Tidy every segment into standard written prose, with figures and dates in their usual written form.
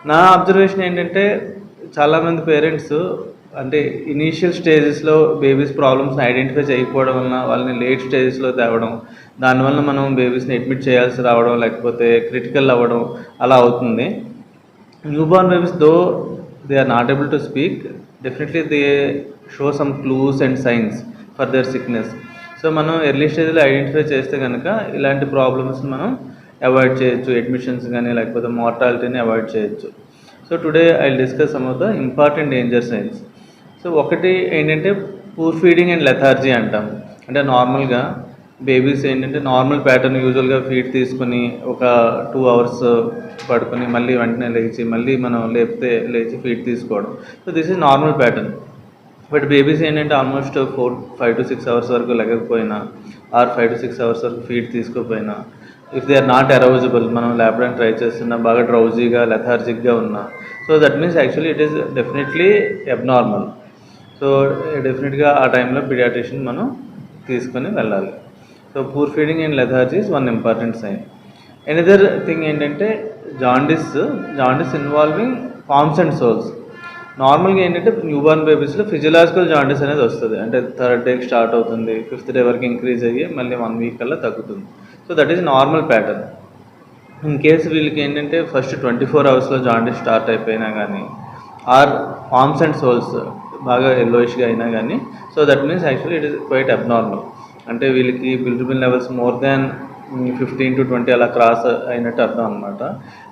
నా అబ్జర్వేషన్ ఏంటంటే చాలామంది పేరెంట్స్ అంటే ఇనీషియల్ స్టేజెస్లో బేబీస్ ప్రాబ్లమ్స్ని ఐడెంటిఫై చేయకపోవడం వలన వాళ్ళని లేట్ స్టేజెస్లో తేవడం, దానివల్ల మనం బేబీస్ని అడ్మిట్ చేయాల్సి రావడం, లేకపోతే క్రిటికల్ అవ్వడం అలా అవుతుంది. Newborn babies though they are not able to speak, definitely they show some clues and signs for their sickness. So మనం ఎర్లీ స్టేజ్లో ఐడెంటిఫై చేస్తే కనుక ఇలాంటి ప్రాబ్లమ్స్ మనం అవాయిడ్ చేయొచ్చు, అడ్మిషన్స్ కానీ లేకపోతే మార్టాలిటీని అవాయిడ్ చేయొచ్చు. So today I discuss some of the important danger science. So ఒకటి ఏంటంటే పూర్ ఫీడింగ్ అండ్ లెథార్జీ అంటాం. అంటే నార్మల్గా బేబీస్ ఏంటంటే నార్మల్ ప్యాటర్న్ యూజువల్గా ఫీడ్ తీసుకొని ఒక 2 hours పడుకొని మళ్ళీ వెంటనే లేచి మళ్ళీ మనం లేచి ఫీడ్ తీసుకోవడం. So this is normal pattern. But babies ఏంటంటే ఆల్మోస్ట్ 5 to 6 hours వరకు లెగకపోయినా ఆర్ 5 to 6 hours వరకు ఫీడ్ తీసుకోకపోయినా, if they are not arousable, మనం ల్యాబ్డానికి ట్రై చేస్తున్నా, బాగా డ్రౌజీగా లెథార్జిక్గా ఉన్నా, so that means actually it is definitely abnormal. So డెఫినెట్గా ఆ టైంలో పీడియాట్రిషియన్ మనం తీసుకొని వెళ్ళాలి. So poor feeding and lethargy is one important sign. Another thing ఏంటంటే jaundice involving palms and souls. నార్మల్గా ఏంటంటే న్యూబార్న్ బేబీస్లో ఫిజియలాజికల్ జాండిస్ అనేది వస్తుంది. అంటే 3rd day స్టార్ట్ అవుతుంది, 5th day వరకు ఇంక్రీజ్ అయ్యి మళ్ళీ 1 week కల్లా తగ్గుతుంది. So that is normal pattern. In case వీళ్ళకి ఏంటంటే ఫస్ట్ 24 hours జాండిస్ స్టార్ట్ అయిపోయినా కానీ ఆర్ పామ్స్ అండ్ సోల్స్ బాగా ఎల్లోయిష్గా అయినా కానీ, so that means actually it is quite abnormal. అంటే వీళ్ళకి bilirubin levels more than 15 to 20 అలా క్రాస్ అయినట్టు అర్థం అనమాట.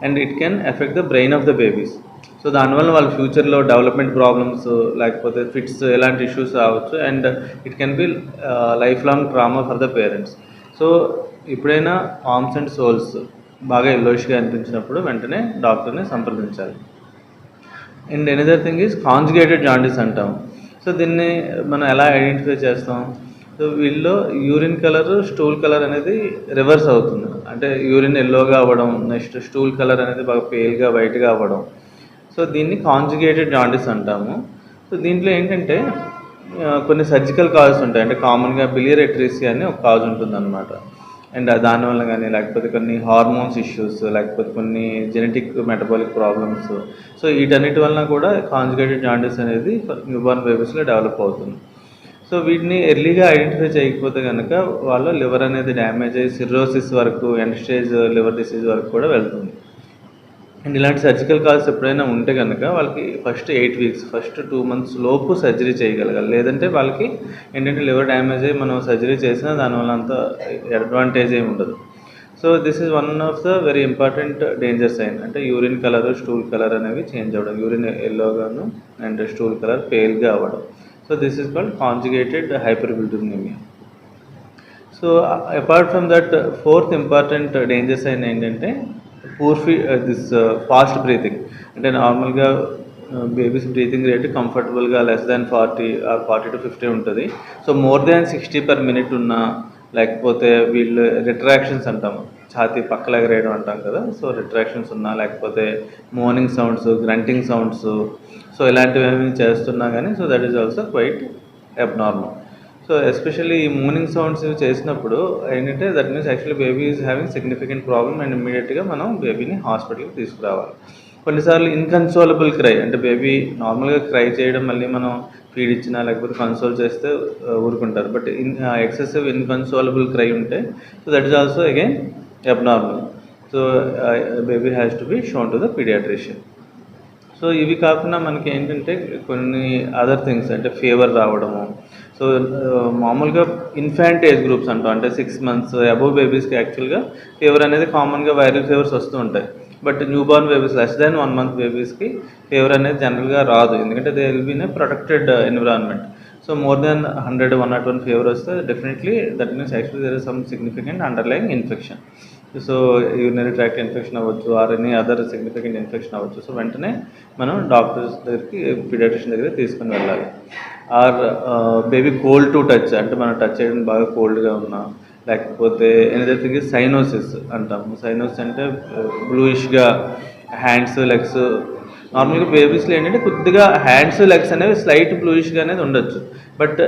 And it can affect the brain of the babies. So దానివల్ల వాళ్ళ ఫ్యూచర్లో డెవలప్మెంట్ ప్రాబ్లమ్స్ లేకపోతే ఫిట్స్ ఎలాంటి ఇష్యూస్ రావచ్చు. And it can be life long trauma for the parents. So ఎప్పుడైనా పామ్స్ అండ్ సోల్స్ బాగా ఎల్లోయిష్గా అనిపించినప్పుడు వెంటనే డాక్టర్ని సంప్రదించాలి. And another thing is conjugated jaundice అంటాం. సో దీన్ని మనం ఎలా ఐడెంటిఫై చేస్తాం? సో వీళ్ళలో యూరిన్ కలర్, స్టూల్ కలర్ అనేది రివర్స్ అవుతుంది. అంటే యూరిన్ ఎల్లోగా అవ్వడం, నెక్స్ట్ స్టూల్ కలర్ అనేది బాగా పేల్గా వైట్గా అవ్వడం. సో దీన్ని కాంజుగేటెడ్ జాండిస్ అంటాము. సో దీంట్లో ఏంటంటే కొన్ని సర్జికల్ కాజెస్ ఉంటాయి. అంటే కామన్గా బిలియరీ అట్రీసియా అని ఒక కాజ్ ఉంటుందన్నమాట. అండ్ దానివల్ల కానీ లేకపోతే కొన్ని హార్మోన్స్ ఇష్యూస్, లేకపోతే కొన్ని జెనెటిక్ మెటబాలిక్ ప్రాబ్లమ్స్, సో వీటన్నిటి వలన కూడా కాంజుగేటెడ్ జాండిస్ అనేది న్యూబార్న్ బేబీస్లో డెవలప్ అవుతుంది. సో వీటిని ఎర్లీగా ఐడెంటిఫై చేయకపోతే కనుక వాళ్ళ లివర్ అనేది డ్యామేజ్ అయ్యి సిర్రోసిస్ వరకు, ఎండ్ స్టేజ్ లివర్ డిసీజ్ వరకు కూడా వెళ్తుంది. అండ్ ఇలాంటి సర్జికల్ కాల్స్ ఎప్పుడైనా ఉంటే కనుక వాళ్ళకి ఫస్ట్ 8 weeks, ఫస్ట్ 2 months లోపు సర్జరీ చేయగలగాలి. లేదంటే వాళ్ళకి ఏంటంటే లివర్ డ్యామేజ్ అయ్యి మనం సర్జరీ చేసినా దానివల్ల అంత అడ్వాంటేజ్ ఏమి ఉండదు. So this is one of the very important danger sign. అంటే యూరిన్ కలర్, స్టూల్ కలర్ అనేవి చేంజ్ అవ్వడం, యూరిన్ ఎల్లోగాను అండ్ స్టూల్ కలర్ పేల్గా అవ్వడం. So this is called conjugated hyperbilirubinaemia. So apart from that, 4th important danger sign ఏంటంటే fast breathing. అంటే నార్మల్గా babies breathing rate కంఫర్టబుల్గా లెస్ దాన్ 40 or 40 to 50 ఉంటుంది. So more than 60 per minute ఉన్నా, లేకపోతే వీళ్ళు రిట్రాక్షన్స్ అంటాము, ఛాతీ పక్కల ఎగరేయడం అంటాం కదా, సో రిట్రాక్షన్స్ ఉన్నా, లేకపోతే morning sounds, granting sounds, so ఇలాంటివి ఏమి చేస్తున్నా కానీ, so that is also quite abnormal. So especially ఈ మార్నింగ్ సౌండ్స్ చేసినప్పుడు ఏంటంటే that means actually baby is having significant problem and ఇమ్మీడియట్గా మనం బేబీని హాస్పిటల్కి తీసుకురావాలి. కొన్నిసార్లు ఇన్కన్సోలబుల్ క్రై, అంటే బేబీ నార్మల్గా క్రై చేయడం మళ్ళీ మనం ఫీడ్ ఇచ్చినా లేకపోతే కన్సోల్ చేస్తే ఊరుకుంటారు. బట్ ఎక్సెసివ్ ఇన్కన్సోలబుల్ క్రై ఉంటే, so that is also again abnormal. So baby has to be shown to the paediatrician. So ఇవి కాకుండా మనకి ఏంటంటే కొన్ని అదర్ థింగ్స్, అంటే ఫీవర్ రావడము. సో మామూలుగా ఇన్ఫాంట్ ఏజ్ గ్రూప్స్ అంటాం, అంటే 6 months అబోవ్ బేబీస్కి యాక్చువల్గా ఫీవర్ అనేది కామన్గా వైరల్ ఫీవర్స్ వస్తూ ఉంటాయి. But newborn babies less than 1 month బేబీస్కి ఫీవర్ అనేది జనరల్గా రాదు, ఎందుకంటే they will be in a protected environment. So more than 101 fever వస్తే definitely that means actually there is some significant underlying infection. So urinary tract infection అవ్వచ్చు, or any other significant infection అవ్వచ్చు. So వెంటనే మనం doctors దగ్గరికి, paediatrician దగ్గరికి తీసుకుని వెళ్ళాలి. Or baby cold to touch, అంటే మనం టచ్ చేయడం బాగా కోల్డ్గా ఉన్నా, లేకపోతే ఎనదర్ థింగ్ ఇస్ సైనోసిస్ అంటాము. సైనోసిస్ అంటే బ్లూయిష్గా హ్యాండ్స్, లెగ్స్. నార్మల్గా బేబీస్లో ఏంటంటే కొద్దిగా హ్యాండ్స్, లెగ్స్ అనేవి స్లైట్ బ్లూయిష్గా అనేది ఉండొచ్చు. బట్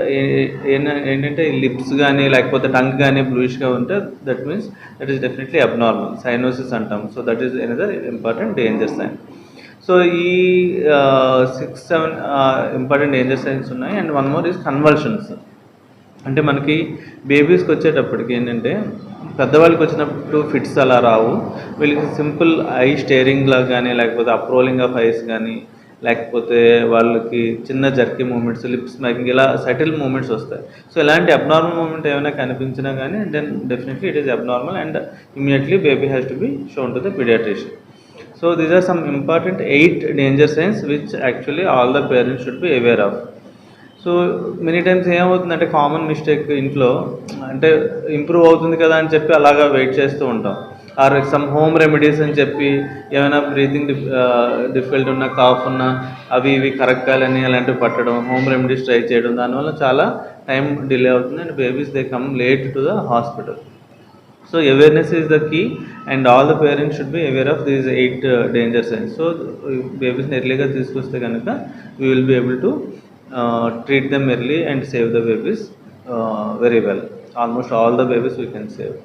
ఏంటంటే లిప్స్ కానీ లేకపోతే టంగ్ కానీ బ్లూయిష్గా ఉంటే that means that is definitely abnormal, cyanosis అంటాం. So that is another important danger sign. So ఈ 6-7 ఇంపార్టెంట్ డేంజర్ సైన్స్ ఉన్నాయి. And one more is convulsions. అంటే మనకి బేబీస్కి వచ్చేటప్పటికి ఏంటంటే పెద్దవాళ్ళకి వచ్చినప్పుడు ఫిట్స్ అలా రావు. వీళ్ళకి సింపుల్ ఐ స్టేరింగ్ లాగా కానీ, లేకపోతే అప్రోలింగ్ ఆఫ్ ఐస్ కానీ, లేకపోతే వాళ్ళకి చిన్న జర్కీ మూమెంట్స్, లిప్స్ స్మైకింగ్, ఇలా సటిల్ మూమెంట్స్ వస్తాయి. సో ఇలాంటి అబ్నార్మల్ మూమెంట్ ఏమైనా కనిపించినా కానీ then definitely it is abnormal and immediately baby has to be shown to the paediatrician. So these are some important 8 danger signs which actually all the parents should be aware of. So many times ఏమవుతుందంటే common mistake ఇంట్లో అంటే improve అవుతుంది కదా అని చెప్పి అలాగా wait చేస్తూ ఉంటాం. ఆర్ సమ్ హోమ్ రెమెడీస్ అని చెప్పి ఏమైనా బ్రీతింగ్ డిఫికల్టీ ఉన్నా, కాఫ్ ఉన్నా అవి ఇవి కరక్కాలని అలాంటివి పట్టడం, హోమ్ రెమెడీస్ ట్రై చేయడం, దానివల్ల చాలా టైం డిలే అవుతుంది and babies they come late to the hospital. So awareness is the key and all the parents should be aware of these 8 danger signs. So babies early ga తీసుకొస్తే కనుక we will be able to treat them early and save the babies very well. Almost all the babies we can save.